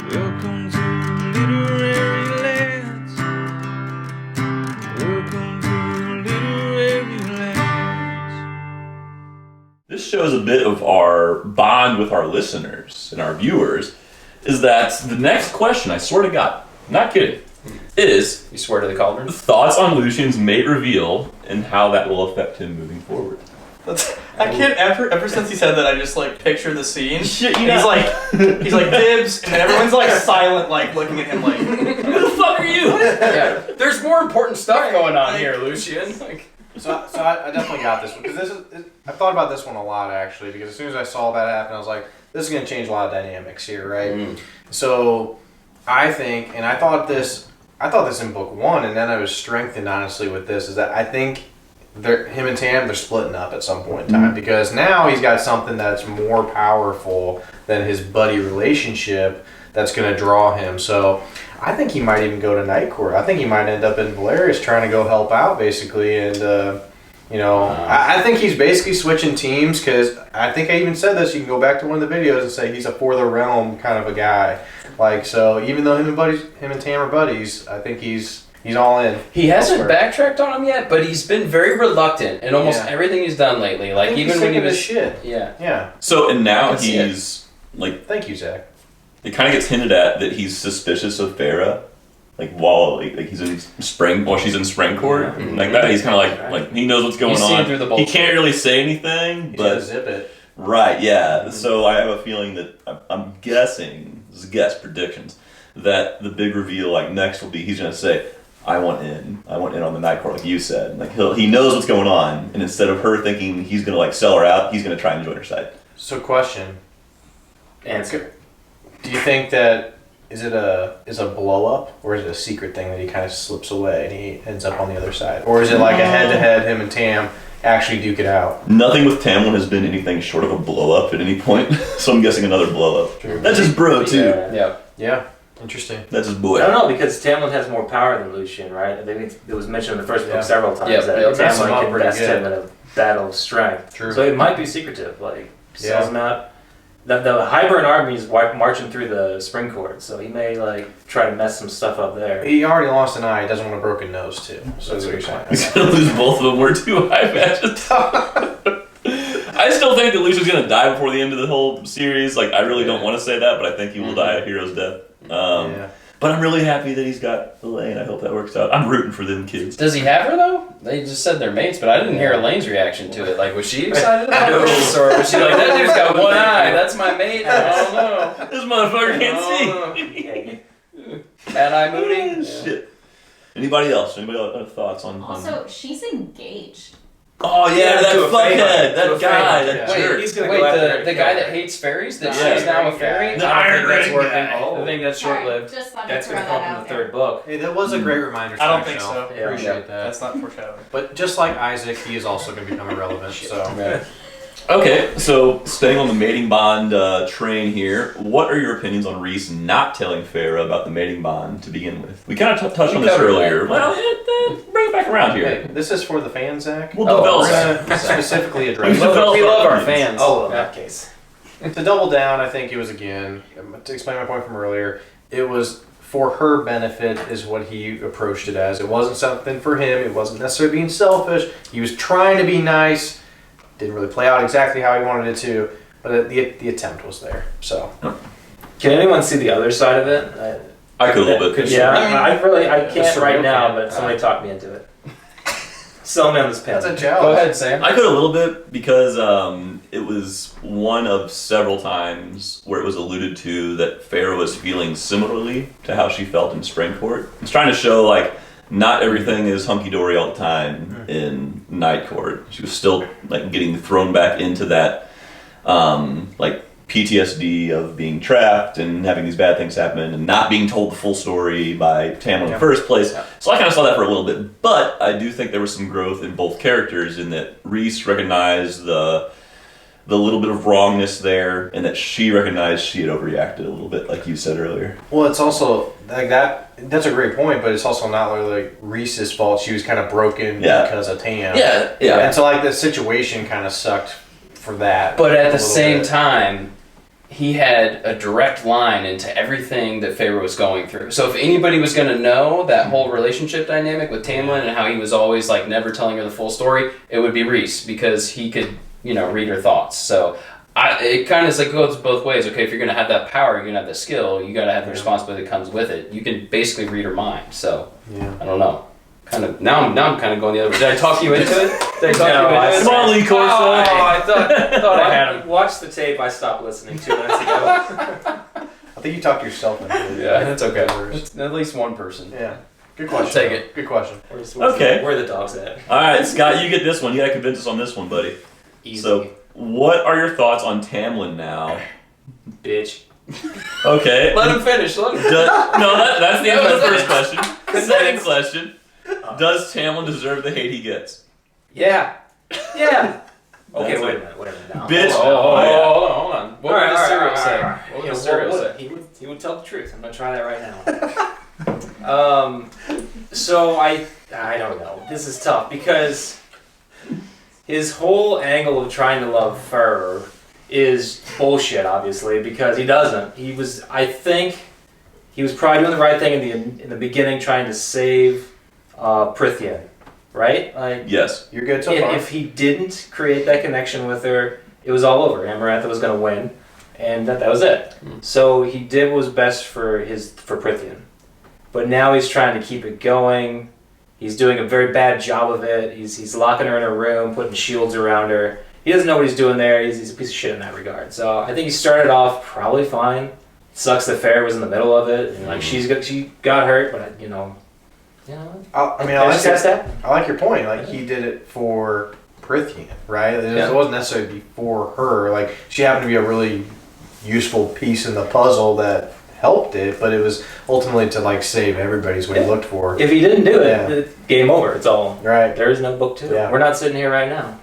Welcome to Literary Lands. Welcome to Literary Lands. This shows a bit of our bond with our listeners and our viewers, is that the next question, I swear to God, not kidding, is... You swear to the cauldron? Thoughts on Lucien's mate reveal and how that will affect him moving forward. I can't, ever since he said that, I just like picture the scene. Shit, he's like dibs, and then everyone's like silent, like looking at him like, who the fuck are you? Yeah, there's more important stuff going on here, Lucien. So I definitely got this one, because I thought about this one a lot actually, because as soon as I saw that happen, I was like, this is going to change a lot of dynamics here, right? So I think, and I thought this in book 1, and then I was strengthened honestly with this, is that I think him and Tam, they're splitting up at some point in time, because now he's got something that's more powerful than his buddy relationship that's going to draw him. So I think he might even go to Night Court. I think he might end up in Valerius trying to go help out, basically, and I think he's basically switching teams, because I think I even said this. You can go back to one of the videos and say he's a For the Realm kind of a guy. Like, so even though him and Tam are buddies, I think he's all in. He hasn't backtracked on him yet, but he's been very reluctant in almost everything he's done lately. Like, even when he was shit. Yeah. So, and now he's like, thank you, Zach. It kind of gets hinted at that he's suspicious of Farah, like while he's in spring, while she's in spring court, like that. He's kind of like he knows what's going on. Through the he can't really say anything, but zip it. Right, yeah. So I have a feeling that I'm guessing, this is guess predictions, that the big reveal like next will be he's gonna say, I want in on the Night Court, like you said. Like he knows what's going on, and instead of her thinking he's gonna like sell her out, he's gonna try and join her side. So question. Answer. Do you think that is a blow up, or is it a secret thing that he kind of slips away and he ends up on the other side, or is it like a head to head, him and Tam actually duke it out? Nothing with Tamlin has been anything short of a blow up at any point, so I'm guessing another blow up. True. That's his bro too. Yeah. Interesting. That's his boy. I don't know, because Tamlin has more power than Lucien, right? I think it was mentioned in the first book several times that Tamlin can best him in a battle of strength. True. So it might be secretive, like sells him out. The Hybern army is marching through the spring court, so he may like try to mess some stuff up there. He already lost an eye. He doesn't want a broken nose too. So that's what you're saying. He's gonna lose both of them. We're too high matches. I still think that Lucien's gonna die before the end of the whole series. Like, I really don't want to say that, but I think he will die a hero's death. But I'm really happy that he's got Elaine. I hope that works out. I'm rooting for them kids. Does he have her though? They just said they're mates, but I didn't hear Elaine's reaction to it. Like, was she excited about this, or was she like, that dude's got one eye, that's my mate? I don't know. This motherfucker can't see. Bad eye moody. Shit. Anybody else? Anybody else thoughts on? Also, she's engaged. Oh yeah, that fuckhead, that guy, that Wait, jerk. he's gonna go after the guy that hates fairies. That she's now a fairy. The I Iron don't think that's Ring working. guy. I think that's short-lived. Just thought That's to gonna throw come that in out the there. third book. Hey, that was a great reminder. I don't think so. Yeah. Appreciate that. That's not foreshadowing. But just like Isaac, he is also going to become irrelevant. So. Okay, so staying on the mating bond train here, what are your opinions on Rhys not telling Farah about the mating bond to begin with? We kind of touched on this earlier. Well, bring it back around here. Hey, this is for the fans, Zach. We'll develop We're going to specifically address We love our opinions. fans. Oh, in that case. To double down, I think it was, again, to explain my point from earlier, it was for her benefit is what he approached it as. It wasn't something for him. It wasn't necessarily being selfish. He was trying to be nice. Didn't really play out exactly how he wanted it to, but the attempt was there. So, Can anyone see the other side of it? I could a little bit. Yeah, I can't surreal right now, can. but somebody talk me into it. Sell me on this pen. that's a challenge. Go ahead, Sam. I could a little bit because it was one of several times where it was alluded to that Farah was feeling similarly to how she felt in Springport. It's trying to show like not everything is hunky-dory all the time in Night Court. She was still like getting thrown back into that like PTSD of being trapped and having these bad things happen and not being told the full story by Tamlin in the first place. So I kind of saw that for a little bit, but I do think there was some growth in both characters in that Rhys recognized the little bit of wrongness there, and that she recognized she had overreacted a little bit, like you said earlier. Well, it's also like that. That's a great point, but it's also not really like Rhys's fault. She was kind of broken because of Tam. Yeah. And so like the situation kind of sucked for that. But at the same time, he had a direct line into everything that Feyre was going through. So if anybody was going to know that whole relationship dynamic with Tamlin and how he was always like never telling her the full story, it would be Rhys, because he could, read her thoughts. So it kind of like goes both ways. Okay, if you're going to have that power, you're going to have the skill, you got to have the responsibility that comes with it. You can basically read her mind. So I don't know. Now I'm kind of going the other way. Did I talk you into it? Come on, Lee Corso. I thought I had him. Watch the tape I stopped listening 2 minutes ago. I think you talked yourself into it. Yeah, that's okay. It's at least one person. Yeah. Good question. I'll take it. Good question. Okay. Where are the dogs at? All right, Scott, you get this one. You gotta convince us on this one, buddy. Easy. So, what are your thoughts on Tamlin now? Bitch. Okay. Let him finish. Let him. That's the answer to the first question. Second question: does Tamlin deserve the hate he gets? Yeah. Yeah. Okay, That's wait it. a minute now. Bitch. Hold on. What would the cereal say? What What would would the cereal say? He would tell the truth. I'm gonna try that right now. So I don't know. This is tough because his whole angle of trying to love Feyre is bullshit. Obviously, because he doesn't. I think he was probably doing the right thing in the beginning, trying to save Prithian. Right? Like, Yes. You're good so far. if he didn't create that connection with her, it was all over. Amarantha was going to win, and that was it. So he did what was best for Prithian. But now he's trying to keep it going. He's doing a very bad job of it. He's locking her in a room, putting shields around her. He doesn't know what he's doing there. He's a piece of shit in that regard. So I think he started off probably fine. It sucks that Feyre was in the middle of it, and like she got hurt, but I like your point. Like, he did it for Prithian, right? It wasn't necessarily for her. Like, she happened to be a really useful piece in the puzzle that helped it, but it was ultimately to like save everybody's what he looked for. If he didn't do it, game over. It's all right. There is no book to it. Yeah. We're not sitting here right now.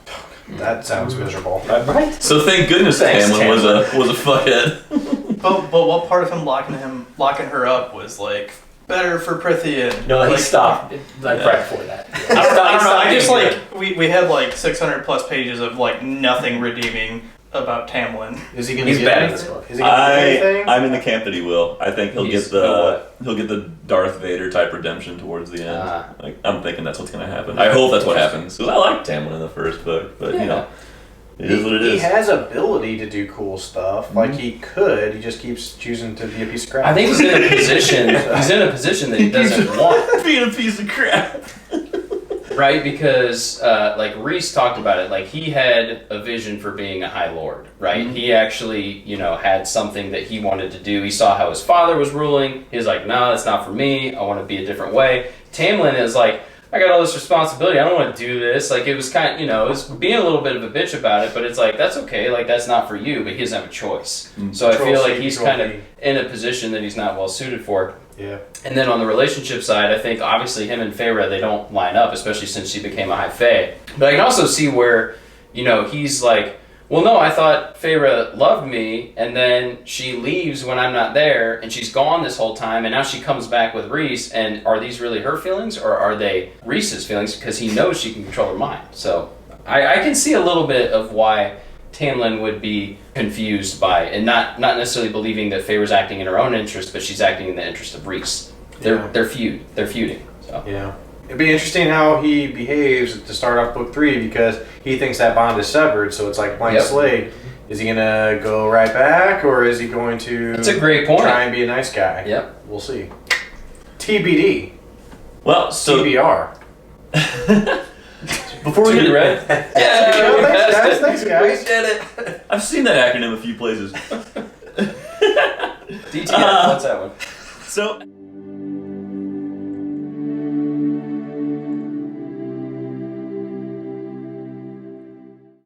That sounds miserable. Right? So thank goodness Tamlin was a fuckhead. But what part of him locking her up was like better for Prithian? No, he like, stopped right before that. I don't know. I just like we had like 600 plus pages of like nothing redeeming about Tamlin. Is he gonna He's get bad at anything? this book. Is he gonna get anything? I'm in the camp that he will. I think he'll get the Darth Vader type redemption towards the end. Like, I'm thinking that's what's gonna happen. I hope that's what happens. Because I liked Tamlin in the first book, but it is what it is. He has ability to do cool stuff. Like, he could. He just keeps choosing to be a piece of crap. I think he's in a position. He's in a position that he doesn't want. Being a piece of crap. Right, because like Rhys talked about it, like he had a vision for being a High Lord, right? He actually, had something that he wanted to do. He saw how his father was ruling. He was like, no, that's not for me. I want to be a different way. Tamlin is like, I got all this responsibility. I don't want to do this. Like, it was kind of, it was being a little bit of a bitch about it, but it's like, that's okay. Like, that's not for you, but he doesn't have a choice. So I feel like he's kind of in a position that he's not well suited for. Yeah. And then on the relationship side, I think obviously him and Feyre, they don't line up, especially since she became a High Fae. But I can also see where, he's like, well, no, I thought Feyre loved me, and then she leaves when I'm not there, and she's gone this whole time, and now she comes back with Rhys, and are these really her feelings, or are they Rhys's feelings? Because he knows she can control her mind. So I can see a little bit of why Tamlin would be confused by, and not necessarily believing that Feyre's acting in her own interest, but she's acting in the interest of Rhys. They're feuding. So. Yeah. It'd be interesting how he behaves to start off book 3, because he thinks that bond is severed, so it's like blank slate. Is he gonna go right back, or is he going to That's a great point. try and be a nice guy? Yep. We'll see. TBD. Well, so TBR. before we get ready, Thanks, guys. We did it. I've seen that acronym a few places. DTF, what's that one? So